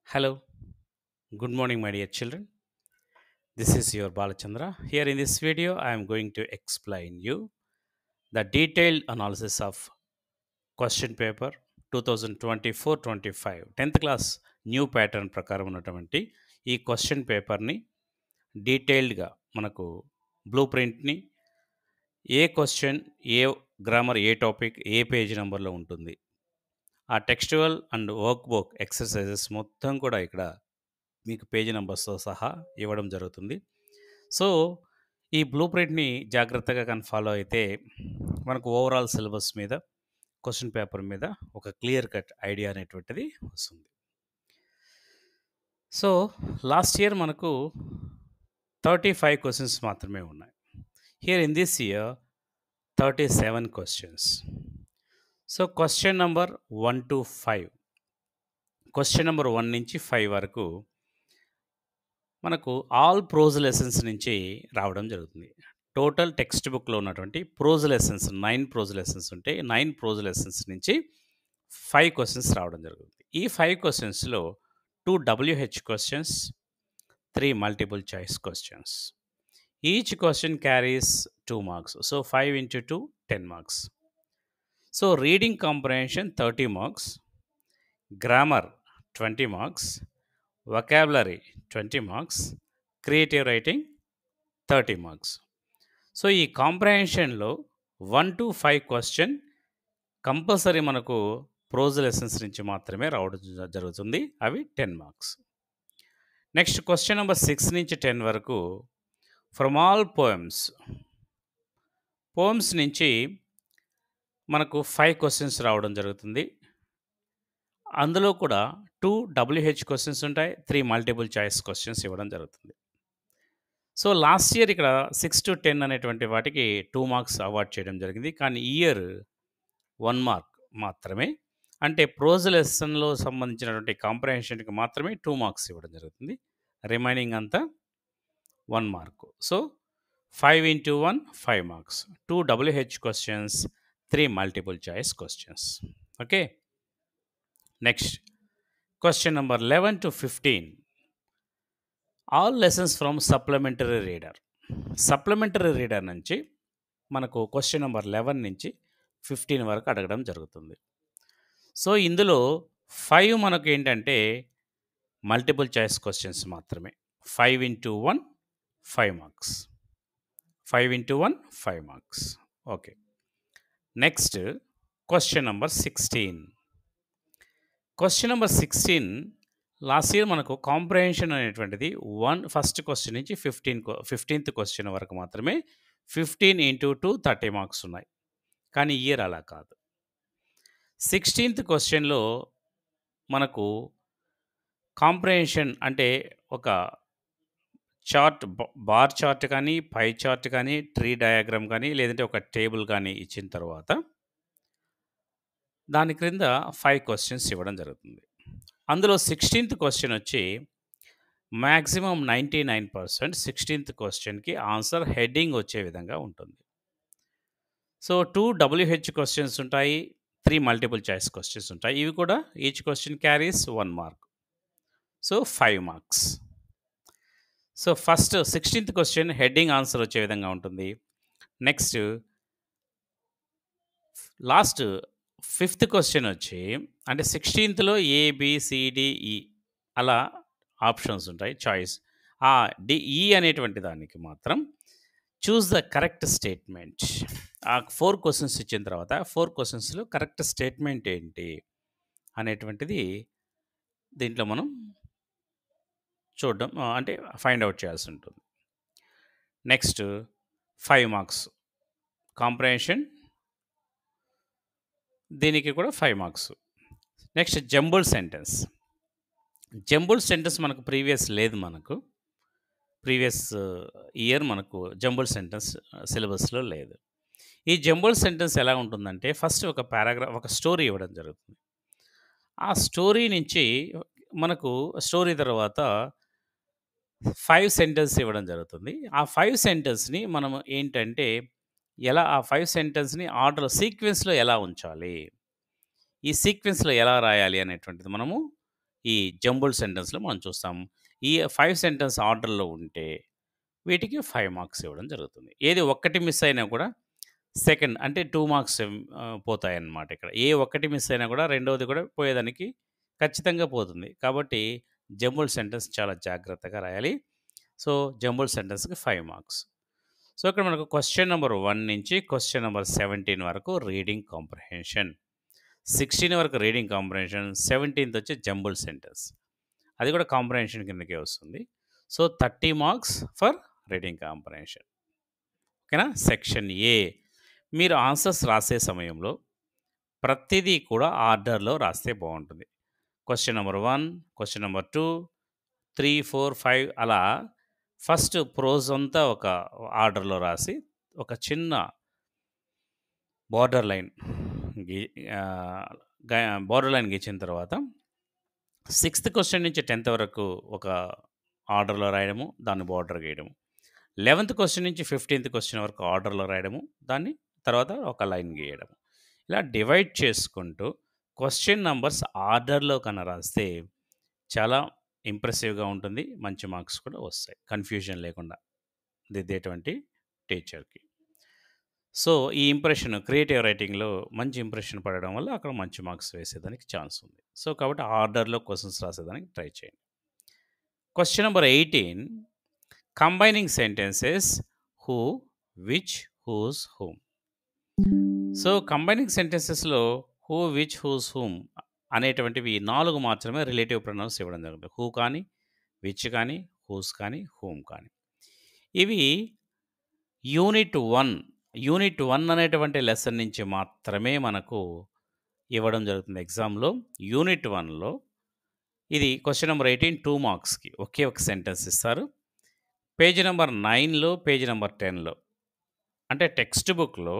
Hello, good morning, my dear children. This is your Balachandra. Here in this video, I am going to explain you the detailed analysis of question paper 2024-25 10th class new pattern ప్రకారం ఉన్నటువంటి ఈ question పేపర్ని డీటెయిల్డ్గా మనకు blue ప్రింట్ని ఏ question ఏ grammar ఏ topic ఏ page నెంబర్లో ఉంటుంది ఆ textual and work book exercises మొత్తం కూడా ఇక్కడ మీకు పేజీ నెంబర్స్తో సహా ఇవ్వడం జరుగుతుంది. సో, ఈ బ్లూ ప్రింట్‌ని జాగ్రత్తగా ఫాలో అయితే మనకు ఓవరాల్ సిలబస్ మీద, క్వెషన్ పేపర్ మీద ఒక క్లియర్ కట్ ఐడియా అనేటువంటిది వస్తుంది. సో, లాస్ట్ ఇయర్ మనకు 35 క్వెషన్స్ మాత్రమే ఉన్నాయి. Here in this year 37 questions. So, question number 1-5 question number 1 నుంచి 5 వరకు మనకు ఆల్ ప్రోజ్ లెసన్స్ నుంచి రావడం జరుగుతుంది. టోటల్ టెక్స్ట్ బుక్‌లో ఉన్నటువంటి ప్రోజ్ లెసన్స్ 9 ప్రోజ్ లెసన్స్ ఉంటే 9 ప్రోజ్ లెసన్స్ నుంచి 5 క్వెషన్స్ రావడం జరుగుతుంది. ఈ 5 క్వెషన్స్‌లో 2 WH questions, 3 multiple choice questions. Each question carries 2 marks. So, 5 into 2 10 marks. So, reading comprehension 30 marks, grammar 20 marks, vocabulary 20 marks, creative writing 30 marks. So, ఈ కాంప్రహెన్షన్‌లో 1-5 question compulsory మనకు prose lessons నుంచి మాత్రమే రావడం జరుగుతుంది. అవి 10 మార్క్స్. నెక్స్ట్ క్వెషన్ నంబర్ 6 నుంచి 10 వరకు from all poems. Poems నుంచి మనకు 5 క్వెషన్స్ రావడం జరుగుతుంది. అందులో కూడా 2 WH క్వెషన్స్ ఉంటాయి. 3 మల్టిపుల్ చాయిస్ క్వెషన్స్ ఇవ్వడం జరుగుతుంది. సో, లాస్ట్ ఇయర్ ఇక్కడ 6-10 అనేటువంటి వాటికి 2 మార్క్స్ అవార్డ్ చేయడం జరిగింది. కానీ ఈ ఇయర్ 1 మార్క్ మాత్రమే. అంటే ప్రోజ్ లెసన్‌లో సంబంధించినటువంటి కాంప్రహెన్షన్‌కి మాత్రమే 2 మార్క్స్ ఇవ్వడం జరుగుతుంది. రిమైనింగ్ అంతా 1 mark. So, 5 into 1 5 marks. 2 WH questions, 3 multiple choice questions. Okay. Next question number 11-15 all lessons from supplementary reader. Supplementary reader నుంచి మనకు క్వెషన్ నంబర్ 11 నుంచి 15 వరకు అడగడం జరుగుతుంది. సో, ఇందులో 5 మనకు ఏంటంటే మల్టిపుల్ చాయిస్ క్వెషన్స్ మాత్రమే. 5 into 1 5 marks. 5 into 1 5 marks. Okay. Next question number 16. Question number 16 last year మనకు కాంప్రహెన్షన్ అనేటువంటిది ఫస్ట్ క్వెషన్ నుంచి 15th క్వెషన్ వరకు మాత్రమే 15 ఇంటూ 2 30 మార్క్స్ ఉన్నాయి. కానీ ఈ ఇయర్ అలా కాదు. 16th క్వెషన్‌లో మనకు కాంప్రహెన్షన్ అంటే ఒక చార్ట్ బార్ చార్ట్ కానీ, పై చార్ట్ కానీ, ట్రీ డయాగ్రామ్ కానీ, లేదంటే ఒక టేబుల్ కానీ ఇచ్చిన తర్వాత దాని క్రింద 5 క్వెషన్స్ ఇవ్వడం జరుగుతుంది. అందులో 16th క్వెషన్ వచ్చి మాక్సిమం 99% 16th క్వెషన్‌కి ఆన్సర్ హెడ్డింగ్ వచ్చే విధంగా ఉంటుంది. సో, 2 WH క్వెషన్స్ ఉంటాయి. 3 మల్టిపుల్ చాయిస్ క్వెషన్స్ ఉంటాయి. ఇవి కూడా each question carries 1 mark. So, 5 marks. So, first 16th question heading answer వచ్చే విధంగా ఉంటుంది. నెక్స్ట్ లాస్ట్ 5th క్వెషన్ వచ్చి అంటే 16థ్‌లో ఏ, బి, సి, డి, ఈ అలా ఆప్షన్స్ ఉంటాయి చాయిస్. ఆ ఈ అనేటువంటి దానికి మాత్రం చూస్ ద కరెక్ట్ స్టేట్మెంట్. ఆ 4 క్వెషన్స్ ఇచ్చిన తర్వాత 4 క్వెషన్స్‌లో కరెక్ట్ స్టేట్మెంట్ ఏంటి అనేటువంటిది దీంట్లో మనం చూడడం అంటే ఫైండ్ ఔట్ చేయాల్సి ఉంటుంది. నెక్స్ట్ 5 మార్క్స్ కాంప్రహెన్షన్ దీనికి కూడా 5 marks. Next jumble sentence. Jumble sentence మనకు లేదు మనకు. ప్రీవియస్ ఇయర్ మనకు జంబుల్ సెంటెన్స్ సిలబస్‌లో లేదు. ఈ జంబుల్ సెంటెన్స్ ఎలా ఉంటుందంటే ఫస్ట్ ఒక ఒక స్టోరీ ఇవ్వడం జరుగుతుంది. ఆ స్టోరీ నుంచి మనకు స్టోరీ తర్వాత 5 సెంటెన్స్ ఇవ్వడం జరుగుతుంది. ఆ 5 సెంటెన్స్‌ని మనం ఏంటంటే ఎలా ఆ 5 సెంటెన్స్‌ని సీక్వెన్స్‌లో ఎలా ఉంచాలి? ఈ సీక్వెన్స్‌లో ఎలా రాయాలి అనేటువంటిది మనము ఈ జంబుల్ సెంటెన్స్‌లో మనం చూస్తాం. ఈ 5 సెంటెన్స్ ఆర్డర్‌లో ఉంటే వీటికి 5 మార్క్స్ ఇవ్వడం జరుగుతుంది. ఏది ఒక్కటి మిస్ అయినా కూడా సెకండ్ అంటే 2 మార్క్స్ పోతాయన్నమాట ఇక్కడ. ఏ ఒక్కటి మిస్ అయినా కూడా రెండోది కూడా పోయేదానికి ఖచ్చితంగా పోతుంది. కాబట్టి జంబుల్ సెంటెన్స్ చాలా జాగ్రత్తగా రాయాలి. సో, జంబుల్ సెంటెన్స్‌కి 5 మార్క్స్. సో, ఇక్కడ మనకు క్వెషన్ నంబర్ 1 నుంచి క్వెషన్ నంబర్ 17 వరకు రీడింగ్ కాంప్రిహెన్షన్. 16 వరకు రీడింగ్ కాంప్రిహెన్షన్, 17థ్ వచ్చి జంబుల్ సెంటెన్స్. అది కూడా కాంప్రిహెన్షన్ కిందకే వస్తుంది. So, 30 marks for reading comprehension. ఓకేనా? Section A. మీరు ఆన్సర్స్ రాసే సమయంలో ప్రతిదీ కూడా ఆర్డర్‌లో రాస్తే బావుంటుంది. క్వెషన్ నంబర్ 1, క్వెషన్ నంబర్ 2, 3, 4, 5 అలా ఫస్ట్ ప్రోజ్ అంతా ఒక ఆర్డర్‌లో రాసి, ఒక చిన్న బోర్డర్ లైన్ గీ ఆహ్, గ బోర్డర్ లైన్ గీచిన తర్వాత 6థ్ క్వెషన్ నుంచి 10థ్ వరకు ఒక ఆర్డర్‌లో రాయడము, దాన్ని బోర్డర్ గీయడము. 11థ్ క్వెషన్ నుంచి 15థ్ క్వెషన్ వరకు ఆర్డర్‌లో రాయడము, దాన్ని తర్వాత ఒక లైన్ గీయడము. ఇలా డివైడ్ చేసుకుంటూ క్వెషన్ నంబర్స్ ఆర్డర్‌లో కన్నా రాస్తే చాలా ఇంప్రెసివ్‌గా ఉంటుంది. మంచి మార్క్స్ కూడా వస్తాయి. కన్‌ఫ్యూజన్ లేకుండా దిద్దేటువంటి టీచర్‌కి. సో, ఈ ఇంప్రెషన్ క్రియేటివ్ రైటింగ్‌లో మంచి ఇంప్రెషన్ పడడం వల్ల అక్కడ మంచి మార్క్స్ వేసేదానికి ఛాన్స్ ఉంది. సో, కాబట్టి ఆర్డర్‌లో క్వెషన్స్ రాసేదానికి ట్రై చేయండి. Question number 18 combining sentences who, which, whose, whom. So, combining సెంటెన్సెస్‌లో హూ, విచ్, హూస్, హూమ్ అనేటువంటివి 4 మాత్రమే రిలేటివ్ ప్రొనౌన్స్ ఇవ్వడం జరుగుతుంది. హూ కానీ, విచ్ కానీ, హూస్ కానీ, హూమ్ కానీ. ఇవి యూనిట్ 1, యూనిట్ 1 అనేటువంటి లెసన్ నుంచి మాత్రమే మనకు ఇవ్వడం జరుగుతుంది ఎగ్జామ్‌లో. యూనిట్ 1లో ఇది క్వెషన్ నంబర్ 18 2 మార్క్స్‌కి ఒకే ఒక సెంటెన్స్ ఇస్తారు. పేజ్ నంబర్ 9లో, పేజ్ నంబర్ 10లో అంటే టెక్స్ట్ బుక్‌లో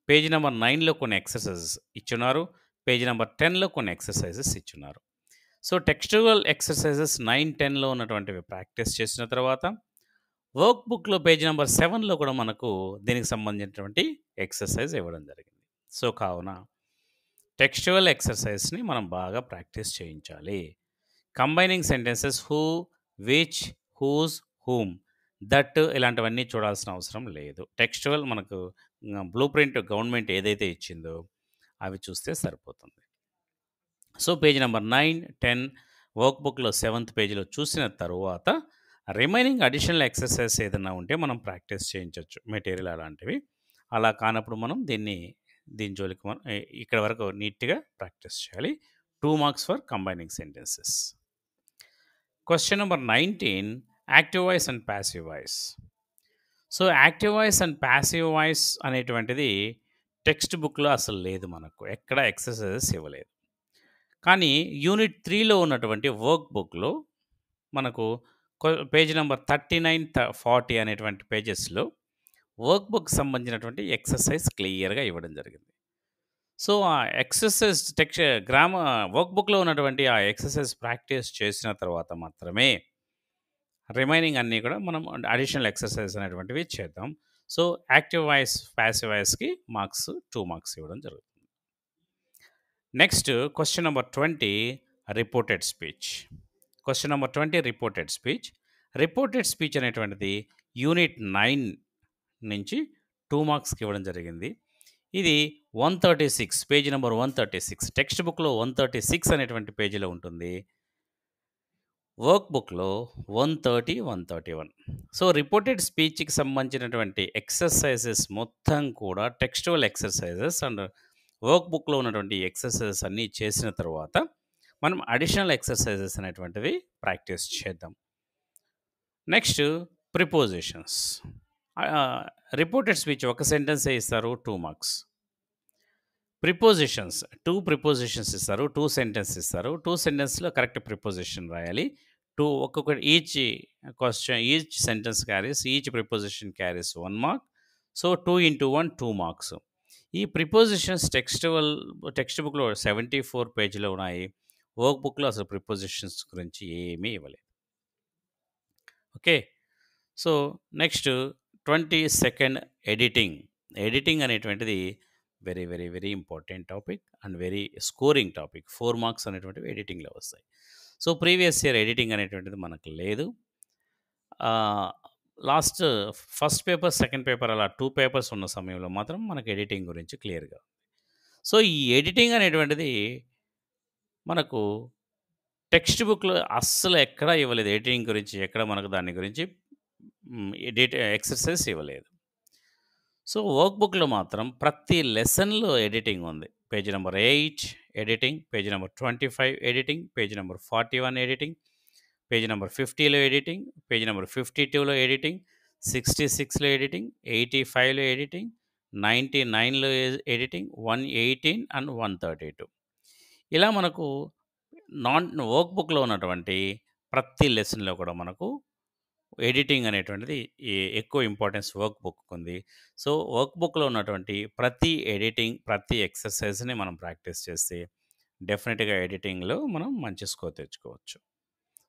పేజ్ నంబర్ 9లో కొన్ని ఎక్సర్‌సైజెస్ ఇచ్చున్నారు. పేజ్ నంబర్ 10లో కొన్ని ఎక్సర్‌సైజెస్ ఇచ్చున్నారు. సో, టెక్స్చువల్ ఎక్సర్‌సైజెస్ 9, 10లో ఉన్నటువంటివి ప్రాక్టీస్ చేసిన తర్వాత వర్క్ బుక్‌లో పేజ్ నంబర్ 7లో కూడా మనకు దీనికి సంబంధించినటువంటి ఎక్సర్‌సైజ్ ఇవ్వడం జరిగింది. సో, కావున టెక్స్చువల్ ఎక్సర్‌సైజ్‌ని మనం బాగా ప్రాక్టీస్ చేయించాలి. Combining sentences who, which, whose, whom, that ఇలాంటివన్నీ చూడాల్సిన అవసరం లేదు. టెక్స్చువల్ మనకు బ్లూ ప్రింట్ గవర్నమెంట్ ఏదైతే ఇచ్చిందో అవి చూస్తే సరిపోతుంది. సో, పేజ్ నంబర్ 9, 10 వర్క్ బుక్‌లో 7థ్ పేజ్‌లో చూసిన తరువాత రిమైనింగ్ అడిషనల్ ఎక్సర్‌సైజ్ ఏదన్నా ఉంటే మనం ప్రాక్టీస్ చేయించొచ్చు. మెటీరియల్ అలాంటివి. అలా కానప్పుడు మనం దీని జోలికి మనం ఇక్కడ వరకు నీట్‌గా ప్రాక్టీస్ చేయాలి. 2 marks for combining sentences. Question number 19 active voice and passive voice. So, active voice and passive voice అనేటువంటిది టెక్స్ట్ బుక్‌లో అసలు లేదు మనకు. ఎక్కడ ఎక్సర్‌సైజెస్ ఇవ్వలేదు. కానీ యూనిట్ 3లో ఉన్నటువంటి వర్క్ బుక్‌లో మనకు పేజ్ నంబర్ 39, 40 అనేటువంటి పేజెస్‌లో వర్క్ బుక్‌కి సంబంధించినటువంటి ఎక్సర్‌సైజ్ క్లియర్‌గా ఇవ్వడం జరిగింది. సో, ఆ ఎక్సర్‌సైజ్ వర్క్ బుక్‌లో ఉన్నటువంటి ఆ ఎక్సర్‌సైజ్ ప్రాక్టీస్ చేసిన తర్వాత మాత్రమే రిమైనింగ్ అన్నీ కూడా మనం అడిషనల్ ఎక్సర్‌సైజ్ అనేటువంటివి చేద్దాం. సో, యాక్టివ్ వాయిస్, పాసివ్ వాయిస్‌కి మార్క్స్ 2 మార్క్స్ ఇవ్వడం జరుగుతుంది. Next question number 20 reported speech. Question number 20 reported speech. Reported speech అనేటువంటిది యూనిట్ 9 నుంచి 2 మార్క్స్‌కి ఇవ్వడం జరిగింది. ఇది 136 పేజ్ నంబర్ 136 టెక్స్ట్ బుక్‌లో 136 అనేటువంటి పేజీలో ఉంటుంది. వర్క్ బుక్‌లో 130, 131. సో, రిపోర్టెడ్ స్పీచ్‌కి సంబంధించినటువంటి ఎక్సర్‌సైజెస్ మొత్తం కూడా టెక్స్టువల్ ఎక్సర్‌సైజెస్ అండ్ వర్క్ బుక్‌లో ఉన్నటువంటి ఎక్సర్‌సైజెస్ అన్నీ చేసిన తర్వాత మనం అడిషనల్ ఎక్సర్‌సైజెస్ అనేటువంటివి ప్రాక్టీస్ చేద్దాం. Next prepositions. రిపోర్టెడ్ స్పీచ్ ఒక సెంటెన్సే ఇస్తారు 2 మార్క్స్. ప్రిపోజిషన్స్ 2 ప్రిపోజిషన్స్ ఇస్తారు. 2 సెంటెన్స్ ఇస్తారు. 2 సెంటెన్స్‌లో కరెక్ట్ ప్రిపోజిషన్ రాయాలి. ఒక్కొక్కటి each sentence carries each preposition carries 1 mark. So, 2 into 1 2 marks. ఈ ప్రిపోజిషన్స్ టెక్స్ట్ బుక్‌లో 74 పేజ్‌లో ఉన్నాయి. వర్క్ బుక్‌లో అసలు ప్రిపోజిషన్స్ గురించి ఏమీ ఇవ్వలేదు. Okay. So, next 22nd editing. Editing అనేటువంటిది very, very, very important topic and very scoring topic. 4 marks అనేటువంటివి ఎడిటింగ్‌లో వస్తాయి. సో, ప్రీవియస్ ఇయర్ ఎడిటింగ్ అనేటువంటిది మనకు లేదు. ఆహ్, last first paper, second paper అలా 2 పేపర్స్ ఉన్న సమయంలో మాత్రం మనకు ఎడిటింగ్ గురించి క్లియర్‌గా. సో, ఈ ఎడిటింగ్ అనేటువంటిది మనకు టెక్స్ట్ బుక్‌లో అస్సలు ఎక్కడా ఇవ్వలేదు. ఎడిటింగ్ గురించి ఎక్కడ మనకు దాని గురించి ఎక్సర్‌సైజ్ ఇవ్వలేదు. సో, వర్క్ బుక్‌లో మాత్రం ప్రతి లెసన్‌లో ఎడిటింగ్ ఉంది. Page number 8 editing, page number 25 editing, page number 41 editing, page number 50లో ఎడిటింగ్, పేజ్ నంబర్ 52లో ఎడిటింగ్, 66లో ఎడిటింగ్, 85లో ఎడిటింగ్, 99లో ఎడిటింగ్, 118 అండ్ 132. ఇలా మనకు వర్క్ బుక్‌లో ఉన్నటువంటి ప్రతి లెసన్‌లో కూడా మనకు ఎడిటింగ్ అనేటువంటిది ఎక్కువ ఇంపార్టెన్స్ వర్క్ బుక్‌కుంది. సో, వర్క్ బుక్‌లో ఉన్నటువంటి ప్రతి ఎడిటింగ్, ప్రతి ఎక్సర్‌సైజ్‌ని మనం ప్రాక్టీస్ చేస్తే డెఫినిట్‌గా ఎడిటింగ్‌లో మనం మంచి స్కోర్ తెచ్చుకోవచ్చు.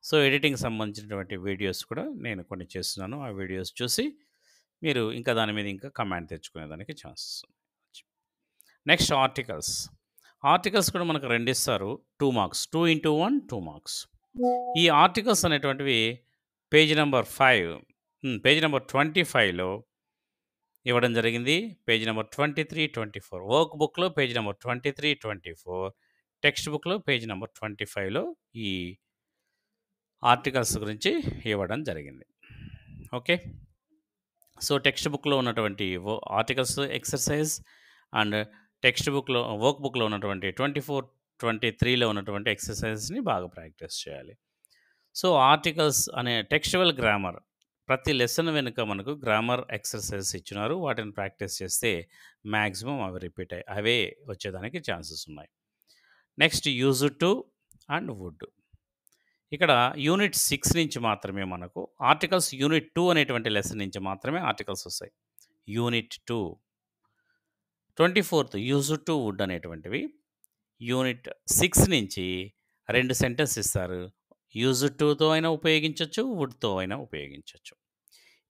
సో, ఎడిటింగ్‌కి సంబంధించినటువంటి వీడియోస్ కూడా నేను కొన్ని చేస్తున్నాను. ఆ వీడియోస్ చూసి మీరు ఇంకా దాని మీద ఇంకా కమాండ్ తెచ్చుకునేదానికి ఛాన్సెస్ ఉన్నాయి. Next articles. ఆర్టికల్స్ కూడా మనకు 2 ఇస్తారు. 2 మార్క్స్. 2/1 2 మార్క్స్. ఈ ఆర్టికల్స్ అనేటువంటివి పేజ్ నంబర్ 5 పేజ్ నంబర్ 25లో ఇవ్వడం జరిగింది. పేజ్ నంబర్ 23, 24 వర్క్ బుక్‌లో పేజ్ నంబర్ 23, 24 టెక్స్ట్ బుక్‌లో పేజ్ నంబర్ 25లో ఈ ఆర్టికల్స్ గురించి ఇవ్వడం జరిగింది. ఓకే. సో, టెక్స్ట్ బుక్‌లో ఉన్నటువంటి ఆర్టికల్స్ ఎక్సర్‌సైజ్ అండ్ టెక్స్ట్ బుక్‌లో వర్క్ బుక్‌లో ఉన్నటువంటి 24, 23లో ఉన్నటువంటి ఎక్సర్‌సైజ్‌ని బాగా ప్రాక్టీస్ చేయాలి. సో, ఆర్టికల్స్ అనే టెక్స్చువల్ గ్రామర్ ప్రతి లెసన్ వెనుక మనకు గ్రామర్ ఎక్సర్‌సైజ్ ఇచ్చినారు. వాటిని ప్రాక్టీస్ చేస్తే మాక్సిమం అవి రిపీట్ అవే వచ్చేదానికి ఛాన్సెస్ ఉన్నాయి. Next used to and would. ఇక్కడ యూనిట్ 6 నుంచి మాత్రమే మనకు ఆర్టికల్స్ యూనిట్ 2 అనేటువంటి లెసన్ నుంచి మాత్రమే ఆర్టికల్స్ వస్తాయి. యూనిట్ 2 24థ్ యూజ్డ్ టు వుడ్ అనేటువంటివి యూనిట్ 6 నుంచి 2 సెంటెన్స్ ఇస్తారు. యూజ్డ్ టుతో అయినా ఉపయోగించొచ్చు, వుడ్‌తో అయినా ఉపయోగించొచ్చు.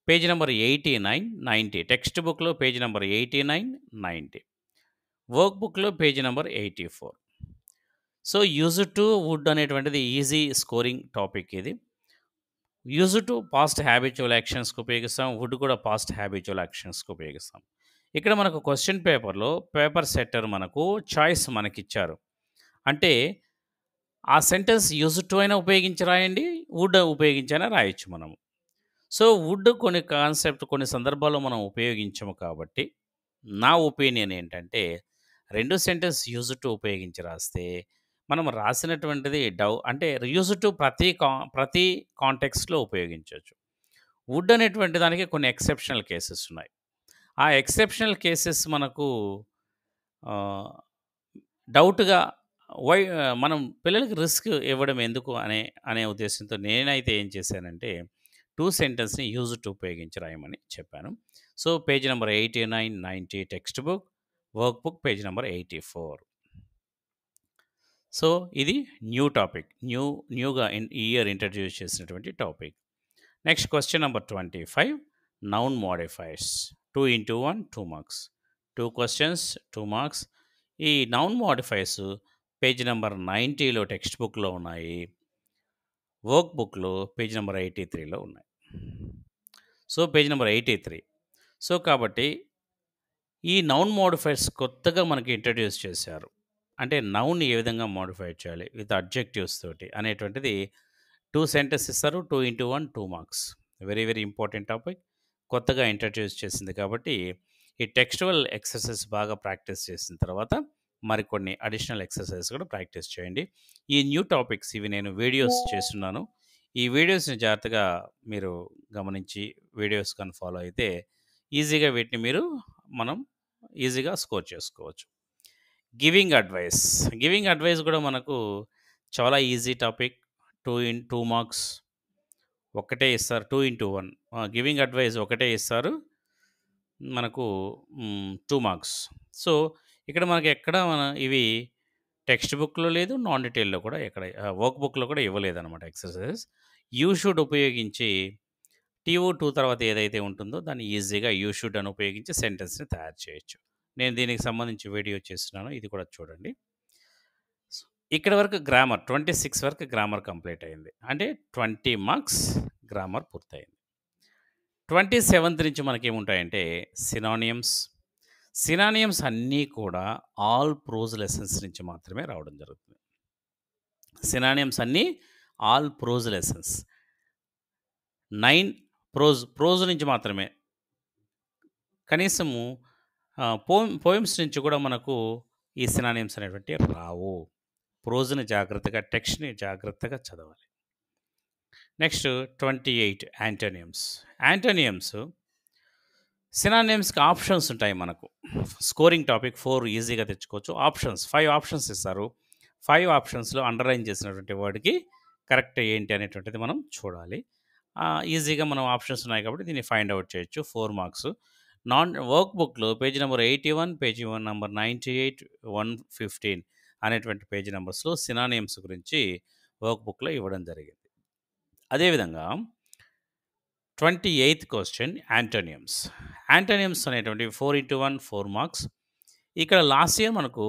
పేజ్ నంబర్ 89, 90 టెక్స్ట్ బుక్‌లో పేజ్ నంబర్ 89, 90 వర్క్ బుక్‌లో page number 84. So, used to would అనేటువంటిది ఈజీ స్కోరింగ్ టాపిక్ ఇది. యూజ్డ్ టు పాస్ట్ హ్యాబిచువల్ యాక్షన్స్‌కి ఉపయోగిస్తాం. వుడ్ కూడా పాస్ట్ హ్యాబిచువల్ యాక్షన్స్‌కి ఉపయోగిస్తాం. ఇక్కడ మనకు క్వెషన్ పేపర్‌లో పేపర్ సెట్టర్ మనకు చాయిస్ మనకిచ్చారు. అంటే ఆ సెంటెన్స్ యూజ్డ్ టు అయినా ఉపయోగించి రాయండి, వుడ్ ఉపయోగించైనా రాయొచ్చు మనము. సో, వుడ్ కొన్ని సందర్భాల్లో మనం ఉపయోగించము కాబట్టి, నా ఒపీనియన్ ఏంటంటే 2 సెంటెన్స్ యూజ్డ్ టు ఉపయోగించి రాస్తే, మనం రాసినటువంటిది అంటే యూజ్డ్ టు ప్రతి కాంటెక్స్ట్‌లో ఉపయోగించొచ్చు. వుడ్ అనేటువంటి దానికి కొన్ని ఎక్సెప్షనల్ కేసెస్ ఉన్నాయి. ఆ ఎక్సెప్షనల్ కేసెస్ మనకు ఆహ్, డౌట్‌గా మనం పిల్లలకి రిస్క్ ఇవ్వడం ఎందుకు అనే ఉద్దేశ్యంతో నేనైతే ఏం చేశానంటే 2 సెంటెన్స్‌ని యూజ్డ్ టు ఉపయోగించి రాయమని చెప్పాను. So, page number 89, 90 textbook, workbook page number 84. So, ఇది టాపిక్. న్యూగా ఈ ఇయర్ ఇంట్రడ్యూస్ చేసినటువంటి topic. Next question number 25 noun modifiers 2/1 2 marks. 2 questions 2 marks. ఈ నౌన్ మోడిఫైయర్స్ పేజ్ నంబర్ 90లో టెక్స్ట్ బుక్‌లో ఉన్నాయి. వర్క్ బుక్‌లో పేజ్ నంబర్ 83లో ఉన్నాయి. So, page number 83. సో, కాబట్టి ఈ నౌన్ మోడిఫైయర్స్ కొత్తగా మనకి ఇంట్రడ్యూస్ చేశారు. అంటే నౌన్‌ని ఏ విధంగా మోడిఫై చేయాలి విత్ అడ్జెక్టివ్స్ తోటి అనేటువంటిది 2 సెంటెన్స్ ఇస్తారు. 2/1 2 marks. Very very important topic. కొత్తగా ఇంట్రడ్యూస్ చేసింది కాబట్టి, ఈ టెక్స్చువల్ ఎక్సర్సైజ్ బాగా ప్రాక్టీస్ చేసిన తర్వాత మరికొన్ని అడిషనల్ ఎక్సర్సైజ్ కూడా ప్రాక్టీస్ చేయండి. ఈ టాపిక్స్ ఇవి నేను వీడియోస్ చేస్తున్నాను. ఈ వీడియోస్‌ని జాగ్రత్తగా మీరు గమనించి వీడియోస్ గాని ఫాలో అయితే ఈజీగా వీటిని మనం ఈజీగా స్కోర్ చేసుకోవచ్చు. గివింగ్ అడ్వైస్ కూడా మనకు చాలా ఈజీ టాపిక్. 2 మార్క్స్ ఒక్కటే ఇస్తారు. 2/1 గివింగ్ అడ్వైస్ ఒకటే ఇస్తారు. మనకు 2 మార్క్స్. సో, ఇక్కడ మనకి ఎక్కడ ఇవి టెక్స్ట్ బుక్‌లో లేదు, నాన్ డీటెయిల్‌లో కూడా వర్క్ బుక్‌లో కూడా ఇవ్వలేదనమాట ఎక్సర్సైజెస్. యూ షుడ్ ఉపయోగించి TO2 తర్వాత ఏదైతే ఉంటుందో దాన్ని ఈజీగా యూ షుడ్ అని ఉపయోగించి సెంటెన్స్‌ని తయారు చేయొచ్చు. నేను దీనికి సంబంధించి వీడియో చేస్తున్నాను. ఇది కూడా చూడండి. ఇక్కడి వరకు గ్రామర్ 26 వరకు గ్రామర్ కంప్లీట్ అయింది. అంటే 20 మార్క్స్ గ్రామర్ పూర్తయింది. 27థ్ నుంచి మనకేముంటాయంటే సినానియమ్స్. సినానియమ్స్ అన్నీ కూడా ఆల్ ప్రోజ్ లెసన్స్ నుంచి మాత్రమే రావడం జరుగుతుంది. సినానియమ్స్ అన్నీ ఆల్ ప్రోజ్ లెసన్స్. 9 ప్రోజ్ నుంచి మాత్రమే. కనీసము పోయమ్స్ నుంచి కూడా మనకు ఈ సినానియమ్స్ అనేటువంటివి రావు. ప్రోజ్‌ని జాగ్రత్తగా, టెక్స్ట్‌ని జాగ్రత్తగా చదవాలి. Next 28 antonyms. యాంటోనియమ్స్ సినానియమ్స్‌కి ఆప్షన్స్ ఉంటాయి మనకు. స్కోరింగ్ టాపిక్ 4 ఈజీగా తెచ్చుకోవచ్చు. ఆప్షన్స్ 5 ఆప్షన్స్ ఇస్తారు. 5 ఆప్షన్స్‌లో అండర్‌లైన్ చేసినటువంటి వర్డ్‌కి కరెక్ట్ ఏంటి అనేటువంటిది మనం చూడాలి. ఈజీగా మనం ఆప్షన్స్ ఉన్నాయి కాబట్టి దీన్ని ఫైండ్ ఔట్ చేయొచ్చు. 4 మార్క్స్. వర్క్ బుక్‌లో పేజ్ నంబర్ 81, పేజ్ నంబర్ 98, 115 అనేటువంటి పేజ్ నంబర్స్‌లో సినానియమ్స్ గురించి వర్క్ బుక్‌లో ఇవ్వడం జరిగింది. అదేవిధంగా 28th క్వెషన్ యాంటోనియమ్స్. యాంటోనియమ్స్ అనేటువంటివి 4x1 4 మార్క్స్. ఇక్కడ లాస్ట్ ఇయర్ మనకు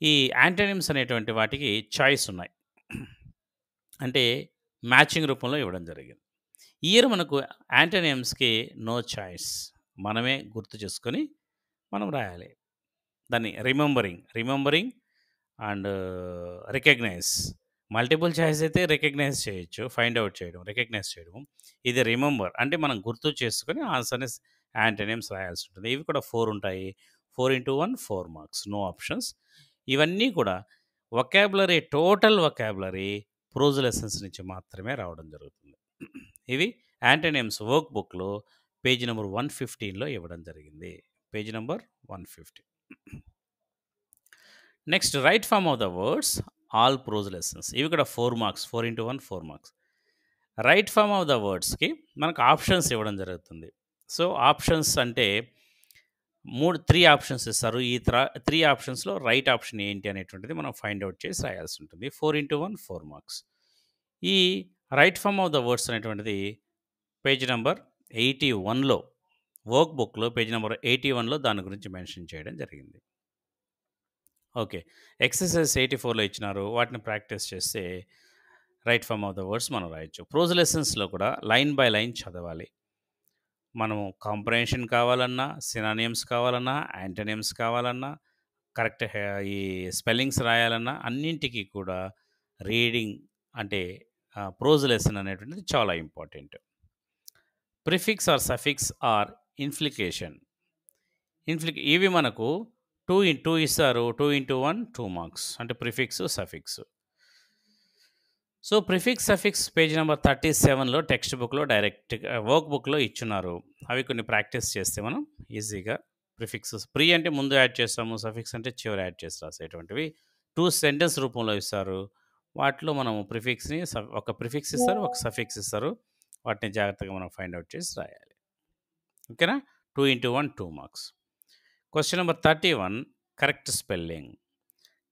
ఈ యాంటోనియమ్స్ అనేటువంటి వాటికి చాయిస్ ఉన్నాయి. అంటే మ్యాచింగ్ రూపంలో ఇవ్వడం జరిగింది. ఈ ఇయర్ మనకు యాంటోనియమ్స్‌కి నో చాయిస్. మనమే గుర్తు చేసుకొని మనం రాయాలి. దాన్ని remembering and recognise. Multiple choice అయితే రికగ్నైజ్ చేయొచ్చు. ఫైండ్ ఔట్ చేయడం, రికగ్నైజ్ చేయడం. ఇది రిమెంబర్ అంటే మనం గుర్తు చేసుకొని ఆన్సర్‌ని యాంటోనియమ్స్ రాయాల్సి ఉంటుంది. ఇవి కూడా 4 ఉంటాయి. 4x1 4 marks. No options. ఇవన్నీ కూడా టోటల్ వొకాబులరీ ప్రోజ్ లెసన్స్ నుంచి మాత్రమే రావడం జరుగుతుంది. ఇవి యాంటోనియమ్స్ వర్క్ బుక్‌లో పేజ్ నంబర్ 115లో ఇవ్వడం జరిగింది. Page number 115. Next right form of the words all prose lessons. ఇవి కూడా 4 marks. 4x1 4 marks. Right form of the వర్డ్స్‌కి మనకు ఆప్షన్స్ ఇవ్వడం జరుగుతుంది. సో ఆప్షన్స్ అంటే 3 ఆప్షన్స్ ఇస్తారు. ఈ 3 ఆప్షన్స్‌లో రైట్ ఆప్షన్ ఏంటి అనేటువంటిది మనం ఫైండ్ ఔట్ చేసి రాయాల్సి ఉంటుంది. 4x1 4 marks. ఈ right form of the words అనేటువంటిది పేజ్ నంబర్ 81లో వర్క్ బుక్‌లో పేజ్ నంబర్ 81లో దాని గురించి మెన్షన్ చేయడం జరిగింది. ఓకే. ఎక్సర్సైజ్ 84లో ఇచ్చినారు. వాటిని ప్రాక్టీస్ చేస్తే right form of the words మనం రాయొచ్చు. ప్రోజ్ లెసన్స్‌లో కూడా లైన్ బై లైన్ చదవాలి. మనము కాంప్రహెన్షన్ కావాలన్నా, సినానియమ్స్ కావాలన్నా, యాంటోనియమ్స్ కావాలన్నా, కరెక్ట్ ఈ స్పెల్లింగ్స్ రాయాలన్నా అన్నింటికి కూడా రీడింగ్ అంటే ప్రోజ్ లెసన్ అనేటువంటిది చాలా important. Prefix or suffix or inflection. ఇవి మనకు 2 ఇస్తారు. 2x1 2 marks. అంటే prefix, suffix. So prefix, suffix page number 37లో టెక్స్ట్ బుక్‌లో డైరెక్ట్‌గా వర్క్ బుక్‌లో ఇచ్చున్నారు. అవి కొన్ని ప్రాక్టీస్ చేస్తే మనం ఈజీగా ప్రిఫిక్సెస్ అంటే ముందు యాడ్ చేస్తాము. సఫిక్స్ అంటే చివర యాడ్ చేసి రాసేటువంటివి 2 సెంటెన్స్ రూపంలో ఇస్తారు. వాటిలో మనం ప్రిఫిక్స్‌ని ఒక ప్రిఫిక్స్ ఇస్తారు, ఒక సఫిక్స్ ఇస్తారు. వాటిని జాగ్రత్తగా మనం ఫైండ్ ఔట్ చేసి రాయాలి. ఓకేనా? 2x1 2 marks. Question number 31 correct spelling.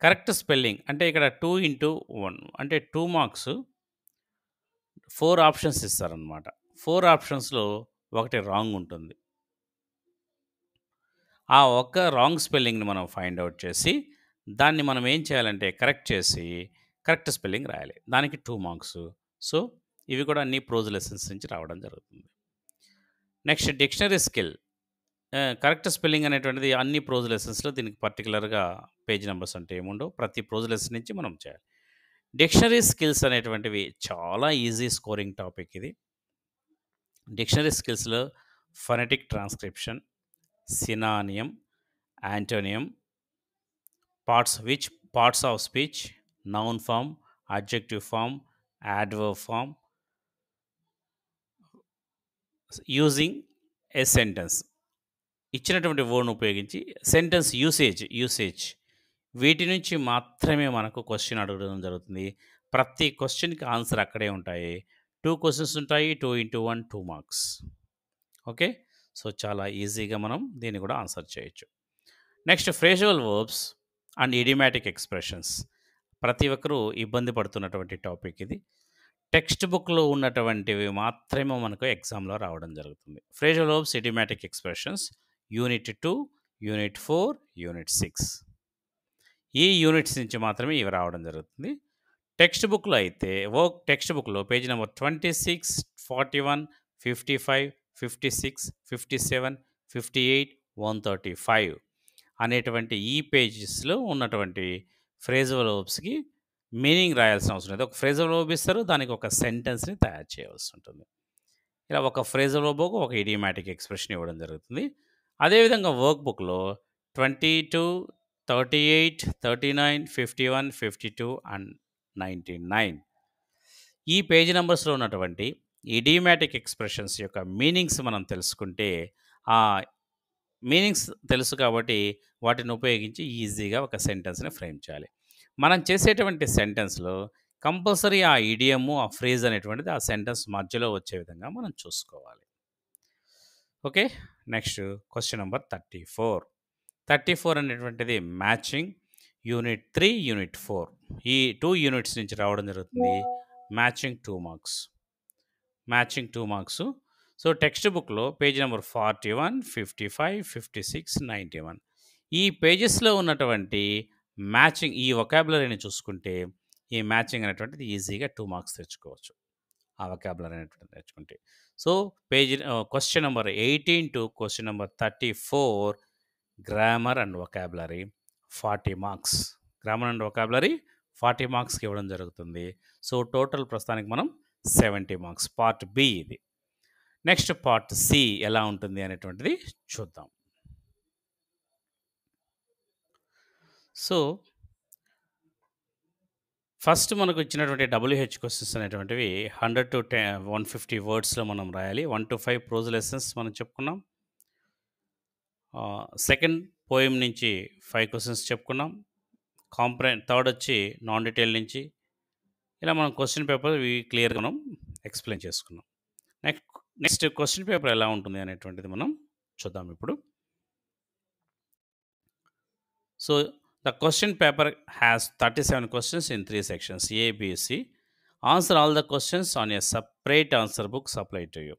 Correct spelling అంటే ఇక్కడ 2x1 అంటే 2 మార్క్స్ 4 ఆప్షన్స్ ఇస్తారనమాట. 4 ఆప్షన్స్‌లో ఒకటి రాంగ్ ఉంటుంది. ఆ ఒక్క రాంగ్ స్పెల్లింగ్‌ని మనం ఫైండ్ ఔట్ చేసి దాన్ని మనం ఏం చేయాలంటే కరెక్ట్ చేసి కరెక్ట్ స్పెల్లింగ్ రాయాలి. దానికి 2 మార్క్స్. సో ఇవి కూడా అన్ని ప్రోజ్ లెసన్స్ నుంచి రావడం జరుగుతుంది. Next dictionary skill. Correct spelling అనేటువంటిది అన్ని ప్రోజ్ లెసన్స్‌లో దీనికి పర్టిక్యులర్‌గా పేజ్ నంబర్స్ అంటే ఏముండవు. ప్రతి ప్రోజ్ లెసన్ నుంచి మనం చేయాలి. డిక్షనరీ స్కిల్స్ అనేటువంటివి చాలా ఈజీ స్కోరింగ్ టాపిక్ ఇది. డిక్షనరీ స్కిల్స్‌లో phonetic transcription, synonym, antonym, parts of speech, noun form, adjective form, adverb form, using a sentence. ఇచ్చినటువంటి వర్డ్‌ను ఉపయోగించి సెంటెన్స్ యూసేజ్ వీటి నుంచి మాత్రమే మనకు క్వెషన్ అడగడం జరుగుతుంది. ప్రతి క్వెషన్‌కి ఆన్సర్ అక్కడే ఉంటాయి. 2 క్వెషన్స్ ఉంటాయి. 2x1 2 marks. ఓకే. సో చాలా ఈజీగా మనం దీన్ని కూడా ఆన్సర్ చేయొచ్చు. Next phrasal verbs and idiomatic expressions. ప్రతి ఒక్కరూ ఇబ్బంది పడుతున్నటువంటి టాపిక్ ఇది. టెక్స్ట్ బుక్‌లో ఉన్నటువంటివి మాత్రమే మనకు ఎగ్జామ్‌లో రావడం జరుగుతుంది. Phrasal verbs, idiomatic expressions unit 2, unit 4, unit 6. ఈ యూనిట్స్ నుంచి మాత్రమే ఇవి రావడం జరుగుతుంది. టెక్స్ట్ బుక్‌లో అయితే టెక్స్ట్ బుక్‌లో పేజ్ నంబర్ 26, 41, 55, 56, 57, 58, 135 అనేటువంటి ఈ పేజెస్‌లో ఉన్నటువంటి ఫ్రేజల్ వర్బ్స్‌కి మీనింగ్ రాయాల్సిన అవసరం లేదు. ఒక ఫ్రేజల్ వర్బ్ ఇస్తారు. దానికి ఒక సెంటెన్స్‌ని తయారు చేయవలసి ఉంటుంది. ఇలా ఒక ఫ్రేజల్ వర్బ్‌కు ఒక ఇడియోమాటిక్ ఎక్స్‌ప్రెషన్ ఇవ్వడం జరుగుతుంది. అదేవిధంగా వర్క్ బుక్‌లో 22, 38, 39, 51, 52 అండ్ 99 ఈ పేజ్ నంబర్స్‌లో ఉన్నటువంటి ఇడియోమాటిక్ ఎక్స్‌ప్రెషన్స్ యొక్క మీనింగ్స్ మనం తెలుసుకుంటే, ఆ మీనింగ్స్ తెలుసు కాబట్టి వాటిని ఉపయోగించి ఈజీగా ఒక సెంటెన్స్‌ని ఫ్రేమ్ చేయాలి. మనం చేసేటువంటి సెంటెన్స్‌లో కంపల్సరీ ఆ ఇడియము, ఆ ఫ్రేజ్ అనేటువంటిది ఆ సెంటెన్స్ మధ్యలో వచ్చే విధంగా మనం చూసుకోవాలి. ఓకే. Next question number 34. 34 అనేటువంటిది మ్యాచింగ్ యూనిట్ 3, యూనిట్ 4 ఈ 2 యూనిట్స్ నుంచి రావడం జరుగుతుంది. Matching 2 marks. Matching 2 marks. So, text బుక్‌లో పేజ్ నంబర్ 41, 55, 56, 91 ఈ పేజెస్‌లో ఉన్నటువంటి మ్యాచింగ్ ఈ వొకాబులరీని చూసుకుంటే, ఈ మ్యాచింగ్ అనేటువంటిది ఈజీగా 2 మార్క్స్ తెచ్చుకోవచ్చు. ఆ వొకాబులరీ అనేటువంటిది నేర్చుకుంటే. So, question number 18 to question number 34 grammar and vocabulary 40 marks. Grammar and vocabulary 40 మార్క్స్‌కి ఇవ్వడం జరుగుతుంది. సో, టోటల్ ప్రస్తుతానికి మనం 70 మార్క్స్. పార్ట్ బి ఇది. నెక్స్ట్ పార్ట్ సి ఎలా ఉంటుంది అనేటువంటిది చూద్దాం. సో, ఫస్ట్ మనకు ఇచ్చినటువంటి డబ్ల్యూహెచ్ క్వెషన్స్ అనేటువంటివి 100 to 150 వర్డ్స్‌లో మనం రాయాలి. 1-5 ప్రోజ్ లెసన్స్ మనం చెప్పుకున్నాం. సెకండ్ పోయెమ్ నుంచి 5 క్వెషన్స్ చెప్పుకున్నాం. థర్డ్ వచ్చి నాన్ డీటెయిల్ నుంచి ఇలా మనం క్వెషన్ పేపర్ క్లియర్‌గా మనం ఎక్స్‌ప్లెయిన్ చేసుకున్నాం. నెక్ నెక్స్ట్ క్వెషన్ పేపర్ ఎలా ఉంటుంది అనేటువంటిది మనం చూద్దాం ఇప్పుడు. So, the question paper has 37 questions in 3 sections A, B, C. Answer all the questions on a separate answer book supplied to you.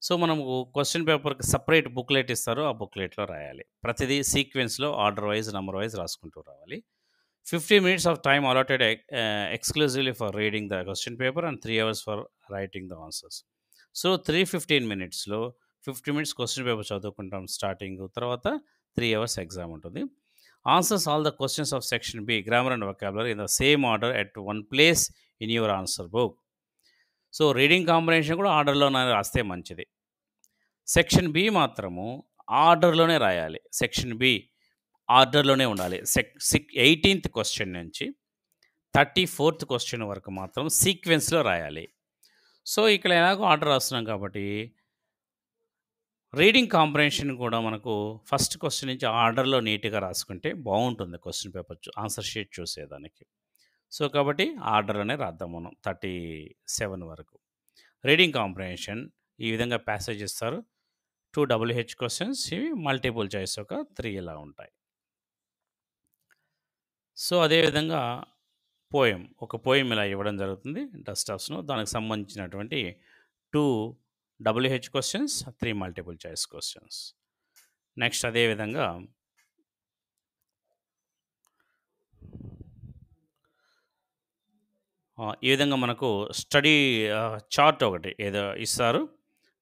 So, మనము క్వెషన్ పేపర్‌కి సెపరేట్ బుక్‌లెట్ ఇస్తారు. ఆ బుక్‌లెట్‌లో రాయాలి. ప్రతిదీ సీక్వెన్స్‌లో ఆర్డర్ వైస్, నంబర్ వైస్ రాసుకుంటూ రావాలి. 50 minutes of time allotted exclusively for reading the question paper and 3 hours for writing the answers. So, 315 మినిట్స్‌లో 50 మినిట్స్ క్వెషన్ పేపర్ చదువుకుంటాం స్టార్టింగ్. తర్వాత 3 అవర్స్ ఎగ్జామ్ ఉంటుంది. Answers all the questions of section B grammar and vocabulary in the same order at one place in your answer book. So, reading comprehension కూడా ఆర్డర్‌లోనే రాస్తే మంచిది. Section B మాత్రము ఆర్డర్‌లోనే రాయాలి. Section B ఆర్డర్‌లోనే ఉండాలి. 18థ్ question నుంచి 34థ్ question వరకు మాత్రం సీక్వెన్స్‌లో రాయాలి. సో, ఇక్కడ ఎలాగో ఆర్డర్ రాస్తున్నాం కాబట్టి రీడింగ్ కాంప్రహెన్షన్ కూడా మనకు ఫస్ట్ క్వెషన్ నుంచి ఆర్డర్‌లో నీట్‌గా రాసుకుంటే బావుంటుంది క్వెషన్ పేపర్ ఆన్సర్ షీట్ చూసేదానికి. సో, కాబట్టి ఆర్డర్‌లోనే రాద్దాం మనం 37 వరకు. రీడింగ్ కాంప్రహెన్షన్ ఈ విధంగా ప్యాసేజ్ ఇస్తారు. 2 డబ్ల్యూహెచ్ క్వెషన్స్ ఇవి మల్టిపుల్ చాయిస్ ఒక 3 ఇలా ఉంటాయి. సో, అదేవిధంగా ఒక పోయెమ్ ఇలా ఇవ్వడం జరుగుతుంది డస్ట్ ఆఫ్స్‌ను. దానికి సంబంధించినటువంటి 2 WH questions, 3 multiple choice questions. Next అదేవిధంగా ఈ విధంగా మనకు స్టడీ చార్ట్ ఒకటి ఏదో ఇస్తారు.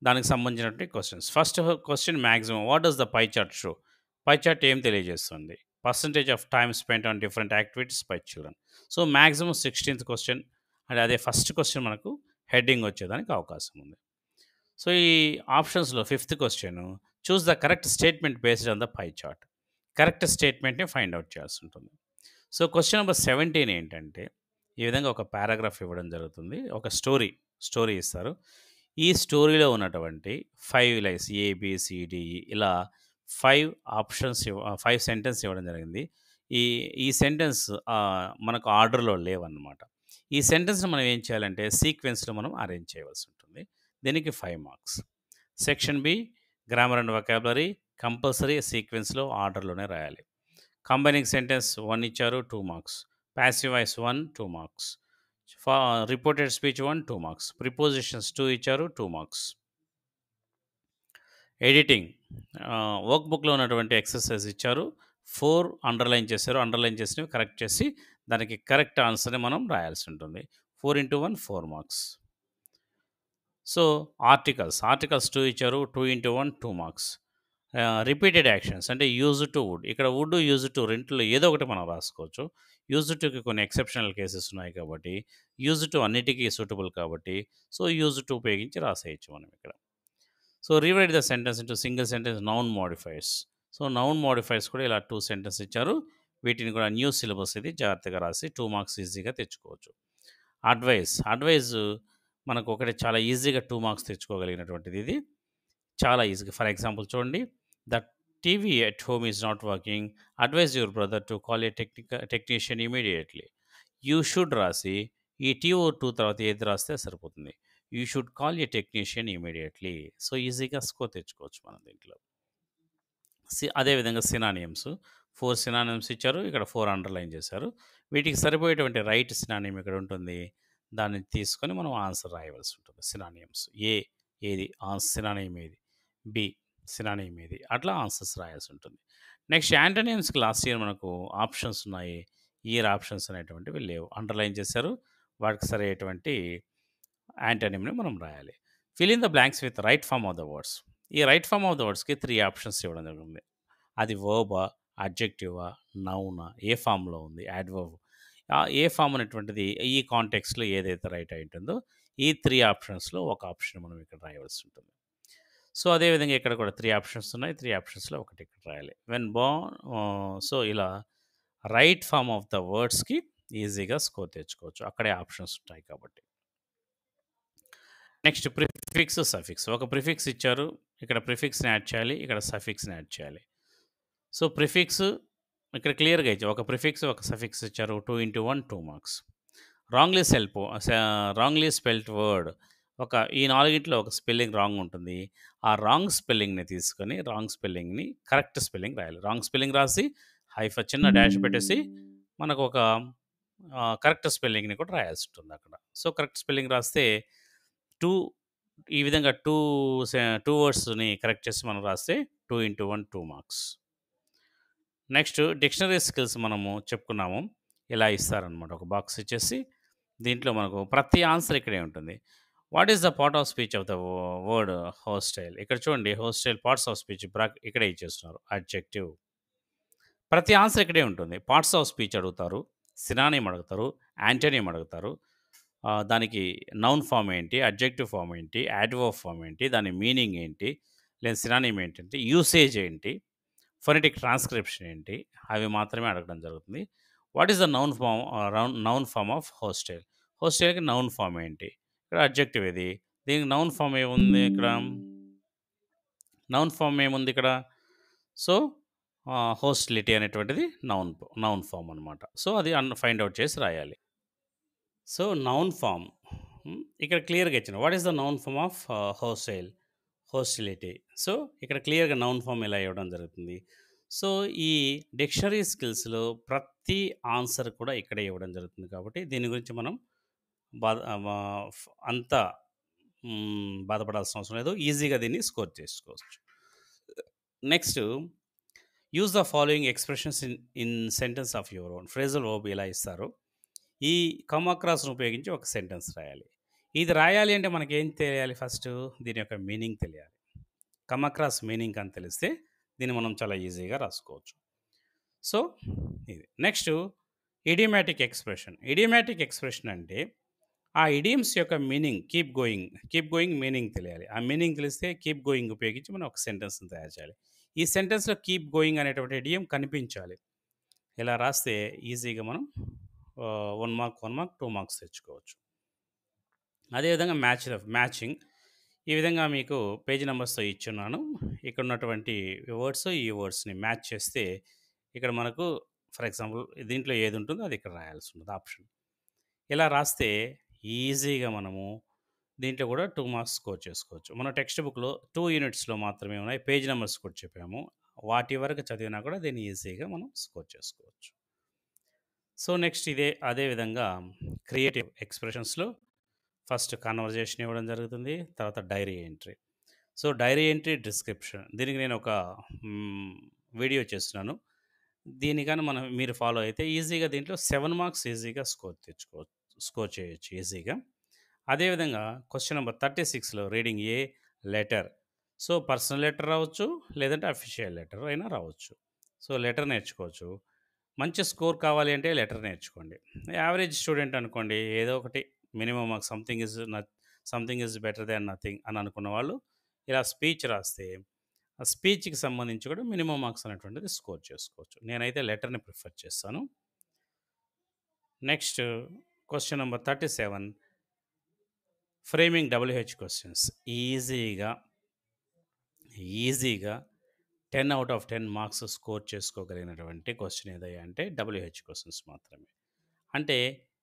దానికి సంబంధించినటువంటి questions. First question maximum what does the pie chart show? Pie chart ఏం తెలియజేస్తుంది? Percentage of time spent on different activities by children. So, maximum 16థ్ క్వెషన్ అండ్ అదే ఫస్ట్ క్వెషన్ మనకు హెడ్డింగ్ వచ్చేదానికి అవకాశం ఉంది. సో, ఈ ఆప్షన్స్‌లో fifth question choose the correct statement based on the pie chart. Correct స్టేట్మెంట్‌ని ఫైండ్ ఔట్ చేయాల్సి ఉంటుంది. సో, క్వెషన్ నంబర్ 17 ఏంటంటే ఈ విధంగా ఒక పారాగ్రాఫ్ ఇవ్వడం జరుగుతుంది. ఒక స్టోరీ ఇస్తారు. ఈ స్టోరీలో ఉన్నటువంటి 5 లైన్స్ ఏ, బి, సి, డి, ఇ ఇలా 5 5 సెంటెన్స్ ఇవ్వడం జరిగింది. ఈ ఈ సెంటెన్స్ మనకు ఆర్డర్‌లో లేవన్నమాట. ఈ సెంటెన్స్‌ని మనం ఏం చేయాలంటే సీక్వెన్స్‌లో మనం అరేంజ్ చేయవలసి ఉంటుంది. దీనికి 5 marks. Section B grammar and vocabulary compulsory సీక్వెన్స్‌లో ఆర్డర్‌లోనే రాయాలి. కంబైనింగ్ సెంటెన్స్ 1 ఇచ్చారు 2 marks. Passive voice 1 2 marks. Reported speech 1 2 marks. Prepositions 2 ఇచ్చారు 2 మార్క్స్. ఎడిటింగ్ వర్క్ బుక్‌లో ఉన్నటువంటి ఎక్సర్సైజ్ ఇచ్చారు 4 అండర్‌లైన్ చేశారు. అండర్‌లైన్ చేసినవి కరెక్ట్ చేసి దానికి కరెక్ట్ ఆన్సర్‌ని మనం రాయాల్సి ఉంటుంది. 4 ఇంటూ 1 4 మార్క్స్. సో, ఆర్టికల్స్ 2 ఇచ్చారు. 2 ఇంటూ 1 2 మార్క్స్. రిపీటెడ్ యాక్షన్స్ అంటే యూజ్ టు వుడ్. ఇక్కడ వుడ్, యూజ్ టు రెండిట్లో ఏదో ఒకటి మనం రాసుకోవచ్చు. యూజ్ టుకి కొన్ని ఎక్సెప్షనల్ కేసెస్ ఉన్నాయి కాబట్టి, యూజ్ టు అన్నిటికీ సూటబుల్ కాబట్టి, సో, యూజ్ టు ఉపయోగించి రాసేయొచ్చు మనం ఇక్కడ. So, rewrite the sentence into single sentence noun modifiers. So, noun modifiers కూడా ఇలా 2 సెంటెన్స్ ఇచ్చారు. వీటిని కూడా న్యూ సిలబస్ ఇది జాగ్రత్తగా రాసి 2 మార్క్స్ ఈజీగా తెచ్చుకోవచ్చు. అడ్వైస్ మనకు ఒకటి చాలా ఈజీగా 2 మార్క్స్ తెచ్చుకోగలిగినటువంటిది ఇది. చాలా ఈజీగా. ఫర్ ఎగ్జాంపుల్ చూడండి. The TV at home is not working. Advise your brother to call a technician immediately. You should రాసి ఈ టీఓ2 తర్వాత ఏది రాస్తే సరిపోతుంది. You should call a technician immediately. So, ఈజీగా స్కోర్ తెచ్చుకోవచ్చు మనం దీంట్లో. అదేవిధంగా సినానియమ్స్ 4 సినానియమ్స్ ఇచ్చారు. ఇక్కడ 4 అండర్‌లైన్ చేశారు. వీటికి సరిపోయేటువంటి రైట్ సినానిమ్ ఇక్కడ ఉంటుంది. దాన్ని తీసుకొని మనం ఆన్సర్ రాయవలసి ఉంటుంది. సినానియమ్స్ ఏది సినానిమ్ ఏది, బి సినానిమ్ ఏది, అట్లా ఆన్సర్స్ రాయాల్సి ఉంటుంది. నెక్స్ట్ యాంటోనిమ్స్‌కి లాస్ట్ ఇయర్ మనకు ఆప్షన్స్ ఉన్నాయి. ఇయర్ ఆప్షన్స్ అనేటువంటివి లేవు. అండర్‌లైన్ చేశారు. వాటికి సరైనటువంటి యాంటోనిమ్‌ని మనం రాయాలి. Fill in the blanks with right form of the words. ఈ రైట్ ఫార్మ్ ఆఫ్ ద వర్డ్స్‌కి 3 ఆప్షన్స్ ఇవ్వడం జరిగింది. అది వర్బా, అడ్జెక్టివా, నౌనా, ఏ ఫామ్‌లో ఉంది, యాడ్వర్బ్. ఏ ఫామ్ అనేటువంటిది ఈ కాంటెక్స్ట్‌లో ఏదైతే రైట్ అయి ఉంటుందో, ఈ 3 ఆప్షన్స్‌లో ఒక ఆప్షన్ మనం ఇక్కడ రాయవలసి ఉంటుంది. సో, అదేవిధంగా ఇక్కడ కూడా 3 ఆప్షన్స్ ఉన్నాయి. 3 ఆప్షన్స్‌లో ఒకటి ఇక్కడ రాయాలి. సో, ఇలా రైట్ ఫార్మ్ ఆఫ్ ద వర్డ్స్‌కి ఈజీగా స్కోర్ తెచ్చుకోవచ్చు. అక్కడే ఆప్షన్స్ ఉంటాయి కాబట్టి. Next prefix, suffix. ఒక ప్రిఫిక్స్ ఇచ్చారు. ఇక్కడ ప్రిఫిక్స్‌ని యాడ్ చేయాలి. ఇక్కడ సఫిక్స్‌ని యాడ్ చేయాలి. సో, ప్రిఫిక్స్ ఇక్కడ క్లియర్‌గా ఇచ్చారు. ఒక ప్రిఫిక్స్, ఒక సఫిక్స్ ఇచ్చారు. 2 into 1 2 marks. Wrongly spelled word. ఈ నాలుగిట్లో ఒక స్పెల్లింగ్ రాంగ్ ఉంటుంది. ఆ రాంగ్ స్పెల్లింగ్‌ని తీసుకొని, రాంగ్ స్పెల్లింగ్‌ని కరెక్ట్ స్పెల్లింగ్ రాయాలి. రాంగ్ స్పెల్లింగ్ రాసి, చిన్న డాష్ పెట్టేసి, మనకు ఒక కరెక్ట్ స్పెల్లింగ్‌ని కూడా రాయాల్సి ఉంటుంది అక్కడ. సో, కరెక్ట్ స్పెల్లింగ్ రాస్తే 2 ఈ విధంగా 2 వర్డ్స్‌ని కరెక్ట్ చేసి మనం రాస్తే 2 into 1 2 marks. Next dictionary skills మనము చెప్పుకున్నాము. ఇలా ఇస్తారనమాట. ఒక బాక్స్ ఇచ్చేసి దీంట్లో మనకు ప్రతి ఆన్సర్ ఇక్కడే ఉంటుంది. What is the part of speech of the word hostile. ఇక్కడ చూడండి హోస్టైల్ పార్ట్స్ ఆఫ్ స్పీచ్ ఇక్కడే ఇచ్చేస్తున్నారు. అడ్జెక్టివ్. ప్రతి ఆన్సర్ ఇక్కడే ఉంటుంది. పార్ట్స్ ఆఫ్ స్పీచ్ అడుగుతారు. సినానిమ్ అడుగుతారు. యాంటోనిమ్ అడుగుతారు. దానికి నౌన్ ఫామ్ ఏంటి, అడ్జెక్టివ్ ఫామ్ ఏంటి, యాడ్వర్బ్ ఫామ్ ఏంటి, దాని మీనింగ్ ఏంటి, లేదా సినానిమ్ ఏంటంటే యూసేజ్ ఏంటి, ఫొనెటిక్ ట్రాన్స్క్రిప్షన్ ఏంటి, అవి మాత్రమే అడగడం జరుగుతుంది. What is the noun form of hostile. హోస్టైల్‌కి నౌన్ ఫామ్ ఏంటి? ఇక్కడ అడ్జెక్టివ్ ఇది. దీనికి నౌన్ ఫామ్ ఏముంది ఇక్కడ? ఇక్కడ? సో, హోస్టిలిటీ అనేటువంటిది నౌన్ ఫామ్ అనమాట. సో, అది ఫైండ్ ఔట్ చేసి రాయాలి. సో, నౌన్ ఫామ్ ఇక్కడ క్లియర్‌గా ఇచ్చిన what is the noun form of hostility. So, ఇక్కడ క్లియర్‌గా నౌన్ ఫామ్ ఇలా ఇవ్వడం జరుగుతుంది. సో, ఈ డిక్షనరీ స్కిల్స్‌లో ప్రతి ఆన్సర్ కూడా ఇక్కడే ఇవ్వడం జరుగుతుంది కాబట్టి దీని గురించి మనం బాధ అంత బాధపడాల్సిన అవసరం లేదు. ఈజీగా దీన్ని స్కోర్ చేసుకోవచ్చు. Next use the following expressions in sentence of your own. Phrasal verb ఇలా ఇస్తారు. ఈ కమ్ అక్రాస్‌ను ఉపయోగించి ఒక సెంటెన్స్ రాయాలి. ఇది రాయాలి అంటే మనకేం తెలియాలి ఫస్టు? దీని యొక్క మీనింగ్ తెలియాలి. కమ్ అక్రాస్ మీనింగ్ అని తెలిస్తే దీన్ని మనం చాలా ఈజీగా రాసుకోవచ్చు. సో, ఇది. Next idiomatic expression. Idiomatic expression అంటే ఆ ఇడియమ్స్ యొక్క మీనింగ్ కీప్ గోయింగ్ మీనింగ్ తెలియాలి. ఆ మీనింగ్ తెలిస్తే కీప్ గోయింగ్ ఉపయోగించి మనం ఒక సెంటెన్స్‌ని తయారు చేయాలి. ఈ సెంటెన్స్‌లో కీప్ గోయింగ్ అనేటువంటి ఇడియం కనిపించాలి. ఇలా రాస్తే ఈజీగా మనం 1 మార్క్, 2 మార్క్స్ తెచ్చుకోవచ్చు. అదేవిధంగా మ్యాచింగ్. ఈ విధంగా మీకు పేజ్ నంబర్స్‌తో ఇచ్చున్నాను. ఇక్కడ ఉన్నటువంటి ఈ వర్డ్స్‌ని మ్యాచ్ చేస్తే ఇక్కడ మనకు ఫర్ ఎగ్జాంపుల్ దీంట్లో ఏది ఉంటుందో అది ఇక్కడ రాయాల్సి ఉంటుంది ఆప్షన్. ఇలా రాస్తే ఈజీగా మనము దీంట్లో కూడా 2 మార్క్స్ స్కోర్ చేసుకోవచ్చు. మన టెక్స్ట్ బుక్‌లో 2 యూనిట్స్‌లో మాత్రమే ఉన్నాయి. పేజ్ నంబర్స్ కూడా చెప్పాము. వాటి వరకు చదివినా కూడా దీన్ని ఈజీగా మనం స్కోర్ చేసుకోవచ్చు. సో, నెక్స్ట్ అదే విధంగా క్రియేటివ్ ఎక్స్‌ప్రెషన్స్‌లో ఫస్ట్ కన్వర్జేషన్ ఇవ్వడం జరుగుతుంది. తర్వాత diary entry. So, diary entry description. దీనికి నేను ఒక వీడియో చేస్తున్నాను. దీన్ని గాని మీరు ఫాలో అయితే ఈజీగా దీంట్లో 7 మార్క్స్ ఈజీగా స్కోర్ చేయొచ్చు ఈజీగా. అదేవిధంగా క్వెషన్ నంబర్ 36లో రీడింగ్ ఏ లెటర్. సో, పర్సనల్ లెటర్ రావచ్చు, లేదంటే అఫీషియల్ లెటర్ అయినా రావచ్చు. సో, లెటర్ నేర్చుకోవచ్చు. మంచి స్కోర్ కావాలి అంటే లెటర్ నేర్చుకోండి. యావరేజ్ స్టూడెంట్ అనుకోండి, ఏదో ఒకటి మినిమమ్ మాకు something is better than nothing అని అనుకున్న వాళ్ళు ఇలా స్పీచ్ రాస్తే, ఆ స్పీచ్‌కి సంబంధించి కూడా మినిమమ్ మార్క్స్ అనేటువంటిది స్కోర్ చేసుకోవచ్చు. నేనైతే లెటర్‌ని ప్రిఫర్ చేస్తాను. Next question number 37 framing W H questions. ఈజీగా, ఈజీగా 10 ఔట్ ఆఫ్ 10 మార్క్స్ స్కోర్ చేసుకోగలిగినటువంటి క్వెషన్ ఏదయ్యా అంటే డబ్ల్యూహెచ్ క్వెషన్స్ మాత్రమే. అంటే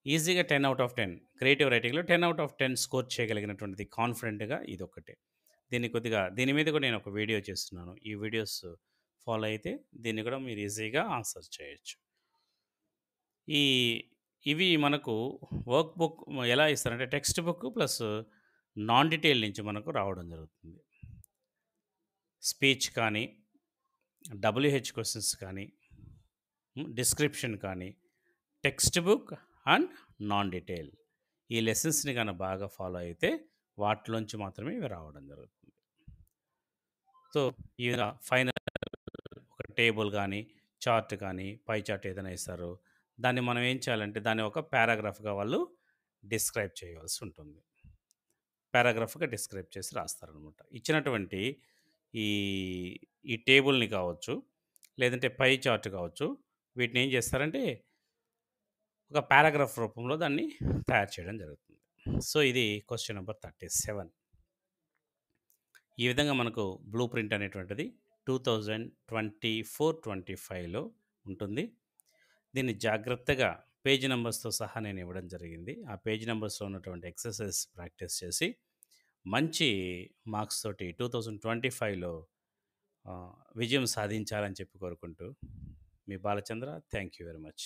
ఈజీగా 10 ఔట్ ఆఫ్ 10 క్రియేటివ్ రైటింగ్‌లో 10 ఔట్ ఆఫ్ 10 స్కోర్ చేయగలిగినటువంటిది కాన్ఫిడెంట్‌గా ఇదొక్కటే. దీని మీద కూడా నేను ఒక వీడియో చేస్తున్నాను. ఈ వీడియోస్ ఫాలో అయితే దీన్ని కూడా మీరు ఈజీగా ఆన్సర్ చేయొచ్చు. ఈ ఇవి మనకు వర్క్ బుక్ ఎలా ఇస్తారంటే text book plus non detail నుంచి మనకు రావడం జరుగుతుంది. స్పీచ్ కానీ, డబ్ల్యూహెచ్ క్వెషన్స్ కానీ, డిస్క్రిప్షన్ కానీ, text book and non detail. ఈ లెసన్స్‌ని గాని బాగా ఫాలో అయితే వాటిలోంచి మాత్రమే ఇవి రావడం జరుగుతుంది. సో, ఈ విధంగా ఫైనల్ ఒక టేబుల్ గానీ, చార్ట్ కానీ, పై చార్ట్ ఏదైనా ఇస్తారు. దాన్ని మనం ఏం చేయాలంటే దాన్ని ఒక పారాగ్రాఫ్‌గా వాళ్ళు డిస్క్రైబ్ చేయవలసి ఉంటుంది. పారాగ్రాఫ్‌గా డిస్క్రైబ్ చేసి రాస్తారనమాట. ఇచ్చినటువంటి ఈ, ఈ టేబుల్‌ని కావచ్చు, లేదంటే పై చార్ట్ కావచ్చు, వీటిని ఏం చేస్తారంటే ఒక పారాగ్రాఫ్ రూపంలో దాన్ని తయారు చేయడం జరుగుతుంది. సో, ఇది క్వెషన్ నంబర్ 37. ఈ విధంగా మనకు బ్లూ ప్రింట్ అనేటువంటిది 2024-25లో ఉంటుంది. దీన్ని జాగ్రత్తగా పేజ్ నంబర్స్‌తో సహా నేను ఇవ్వడం జరిగింది. ఆ పేజ్ నంబర్స్‌లో ఉన్నటువంటి ఎక్సర్సైజ్ ప్రాక్టీస్ చేసి మంచి మార్క్స్ తోటి 2025లో విజయం సాధించాలని చెప్పి కోరుకుంటూ మీ Balachandra. Thank you very much.